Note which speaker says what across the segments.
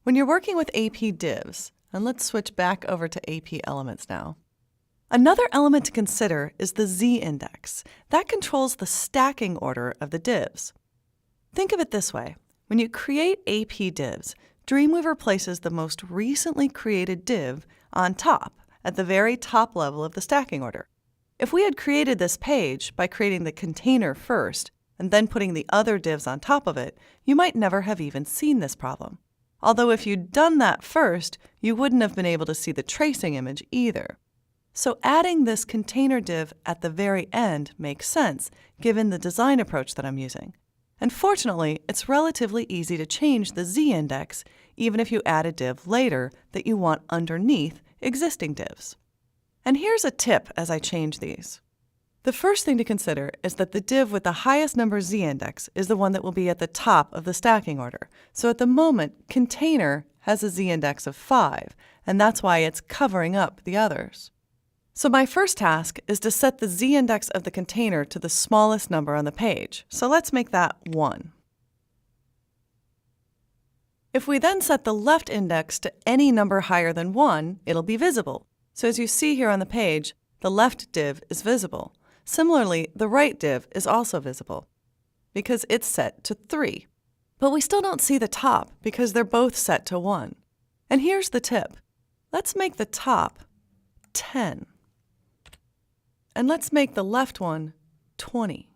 Speaker 1: When you're working with AP divs, and let's switch back over to AP elements now. Another element to consider is the z-index. That controls the stacking order of the divs. Think of it this way. When you create AP divs, Dreamweaver places the most recently created div on top, at the very top level of the stacking order. If we had created this page by creating the container first and then putting the other divs on top of it, you might never have even seen this problem. Although if you'd done that first, you wouldn't have been able to see the tracing image either. So adding this container div at the very end makes sense, given the design approach that I'm using. And fortunately, it's relatively easy to change the z-index, even if you add a div later that you want underneath existing divs. And here's a tip as I change these. The first thing to consider is that the div with the highest number z-index is the one that will be at the top of the stacking order. So at the moment, container has a z-index of 5, and that's why it's covering up the others. So my first task is to set the z-index of the container to the smallest number on the page. So let's make that 1. If we then set the left index to any number higher than 1, it'll be visible. So as you see here on the page, the left div is visible. Similarly, the right div is also visible because it's set to 3. But we still don't see the top because they're both set to 1. And here's the tip. Let's make the top 10. And let's make the left one 20.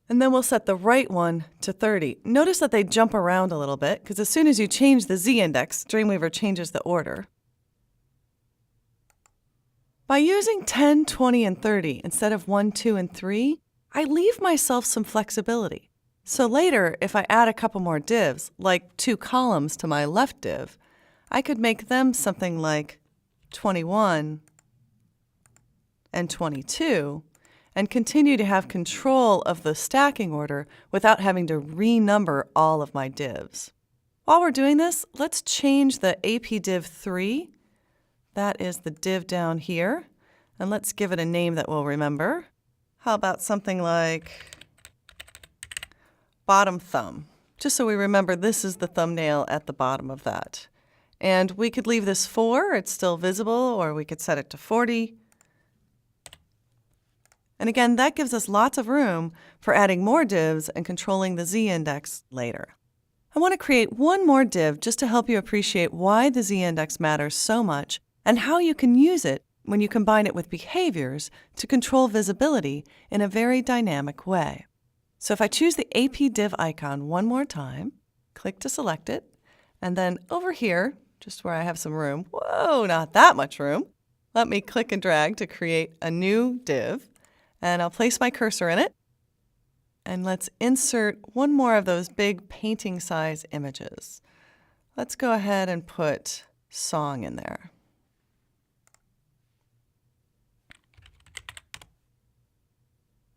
Speaker 1: And then we'll set the right one to 30. Notice that they jump around a little bit because as soon as you change the z-index, Dreamweaver changes the order. By using 10, 20, and 30 instead of 1, 2, and 3, I leave myself some flexibility. So later, if I add a couple more divs, like 2 columns to my left div, I could make them something like 21 and 22, and continue to have control of the stacking order without having to renumber all of my divs. While we're doing this, let's change the AP div 3. That is the div down here, and let's give it a name that we'll remember. How about something like bottom thumb, just so we remember this is the thumbnail at the bottom of that. And we could leave this 4, it's still visible, or we could set it to 40. And again, that gives us lots of room for adding more divs and controlling the z-index later. I want to create one more div just to help you appreciate why the z-index matters so much and how you can use it when you combine it with behaviors to control visibility in a very dynamic way. So if I choose the AP div icon one more time, click to select it, and then over here, just where I have some room, whoa, not that much room, let me click and drag to create a new div. And I'll place my cursor in it. And let's insert one more of those big painting size images. Let's go ahead and put song in there.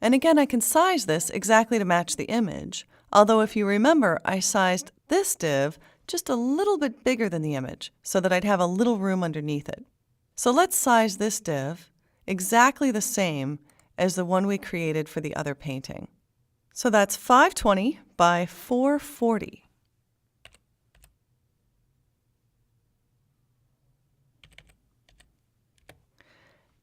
Speaker 1: And again, I can size this exactly to match the image. Although if you remember, I sized this div just a little bit bigger than the image so that I'd have a little room underneath it. So let's size this div exactly the same as the one we created for the other painting. So that's 520 by 440.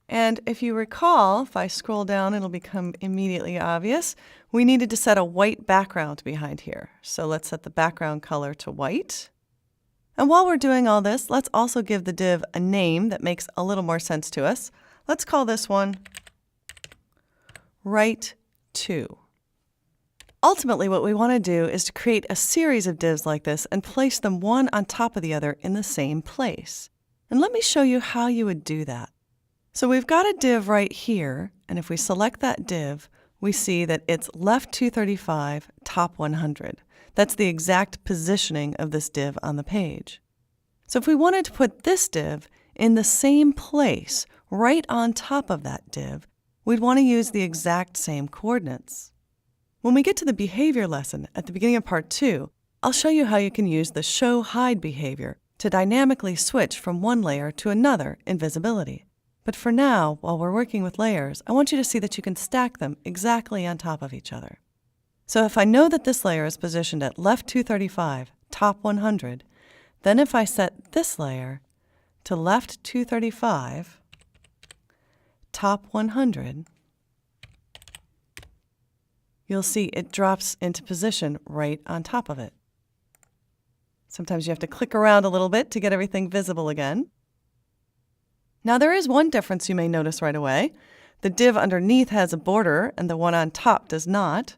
Speaker 1: And if you recall, if I scroll down, it'll become immediately obvious. We needed to set a white background behind here. So let's set the background color to white. And while we're doing all this, let's also give the div a name that makes a little more sense to us. Let's call this one Right To. Ultimately, what we want to do is to create a series of divs like this and place them one on top of the other in the same place. And let me show you how you would do that. So we've got a div right here, and if we select that div, we see that it's left 235, top 100. That's the exact positioning of this div on the page. So if we wanted to put this div in the same place, right on top of that div, we'd want to use the exact same coordinates. When we get to the behavior lesson at the beginning of part 2, I'll show you how you can use the show hide behavior to dynamically switch from one layer to another in visibility. But for now, while we're working with layers, I want you to see that you can stack them exactly on top of each other. So if I know that this layer is positioned at left 235, top top 100, then if I set this layer to left 235, top 100, you'll see it drops into position right on top of it. Sometimes you have to click around a little bit to get everything visible again. Now there is one difference you may notice right away. The div underneath has a border and the one on top does not.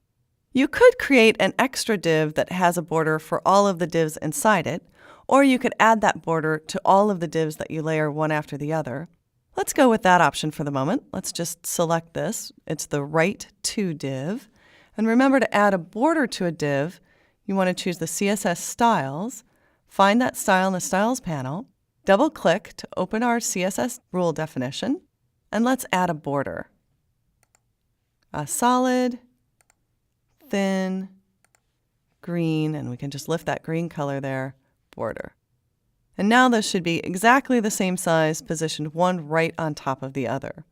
Speaker 1: You could create an extra div that has a border for all of the divs inside it, or you could add that border to all of the divs that you layer one after the other. Let's go with that option for the moment. Let's just select this. It's the right to div. And remember, to add a border to a div, you want to choose the CSS styles, find that style in the styles panel, double-click to open our CSS rule definition, and let's add a border. A solid, thin, green, and we can just lift that green color there, border. And now this should be exactly the same size, positioned one right on top of the other.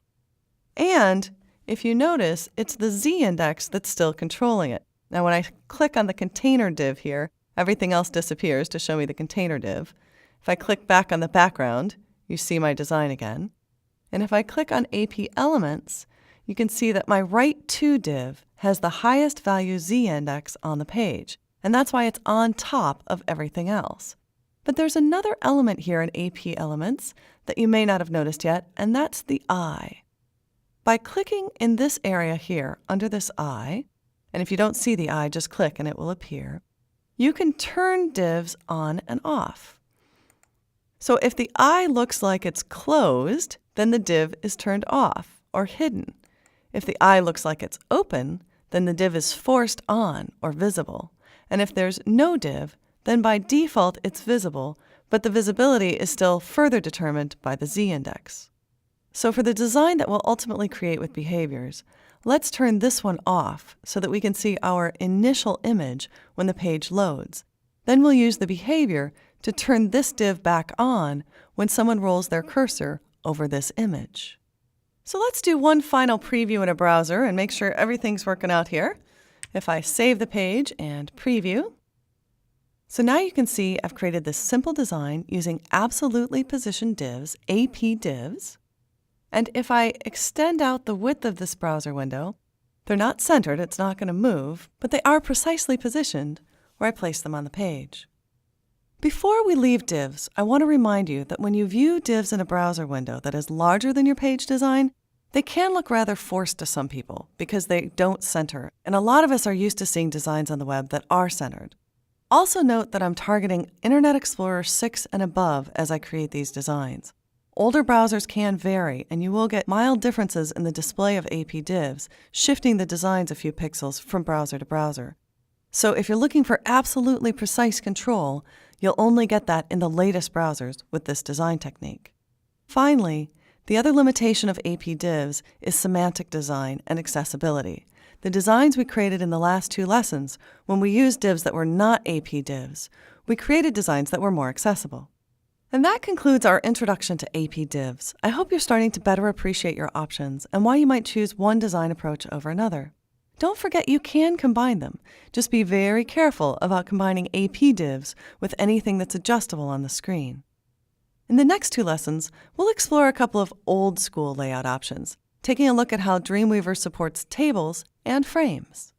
Speaker 1: And if you notice, it's the Z index that's still controlling it. Now when I click on the container div here, everything else disappears to show me the container div. If I click back on the background, you see my design again. And if I click on AP Elements, you can see that my right to div has the highest value Z index on the page, and that's why it's on top of everything else. But there's another element here in AP Elements that you may not have noticed yet, and that's the eye. By clicking in this area here under this eye, and if you don't see the eye, just click and it will appear, you can turn divs on and off. So if the eye looks like it's closed, then the div is turned off or hidden. If the eye looks like it's open, then the div is forced on or visible. And if there's no div, then by default it's visible, but the visibility is still further determined by the Z index. So for the design that we'll ultimately create with behaviors, let's turn this one off so that we can see our initial image when the page loads. Then we'll use the behavior to turn this div back on when someone rolls their cursor over this image. So let's do one final preview in a browser and make sure everything's working out here. If I save the page and preview, so now you can see I've created this simple design using absolutely positioned divs, AP divs. And if I extend out the width of this browser window, they're not centered, it's not going to move, but they are precisely positioned where I place them on the page. Before we leave divs, I want to remind you that when you view divs in a browser window that is larger than your page design, they can look rather forced to some people because they don't center, and a lot of us are used to seeing designs on the web that are centered. Also note that I'm targeting Internet Explorer 6 and above as I create these designs. Older browsers can vary, and you will get mild differences in the display of AP divs, shifting the designs a few pixels from browser to browser. So if you're looking for absolutely precise control, you'll only get that in the latest browsers with this design technique. Finally, the other limitation of AP divs is semantic design and accessibility. The designs we created in the last two lessons, when we used divs that were not AP divs, we created designs that were more accessible. And that concludes our introduction to AP divs. I hope you're starting to better appreciate your options and why you might choose one design approach over another. Don't forget you can combine them. Just be very careful about combining AP divs with anything that's adjustable on the screen. In the next two lessons, we'll explore a couple of old school layout options, taking a look at how Dreamweaver supports tables and frames.